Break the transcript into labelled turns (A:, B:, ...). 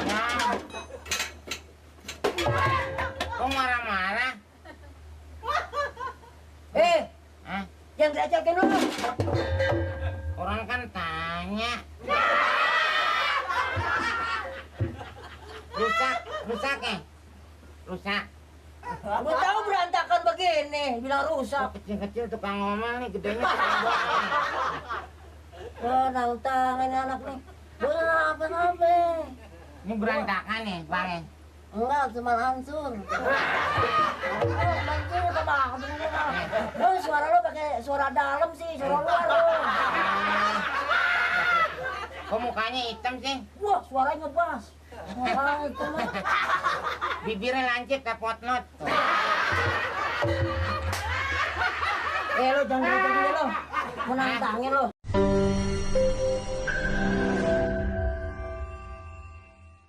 A: Nah. Kok marah-marah? Hah?
B: Jangan diajakin dulu.
A: Orang kan tanya. Rusak ya? Rusak.
B: Lu tahu berantakan begini, bilang rusak.
A: Kecil-kecil tukang ngomel nih, gedenya tukang bohong.
B: Nang tangan anak nih. Apa?
A: Ini berantakan nih, Bang ya?
B: Enggak, cuma hancur. Hancur apa? Lu suara lu pakai suara dalam sih, suara luar lu.
A: Kok mukanya hitam sih?
B: Wah, suaranya ngebas. Wah, itu mah.
A: Bibirnya lancip kayak potnot.
B: Lu jangan gitu lo. Menantangin lo.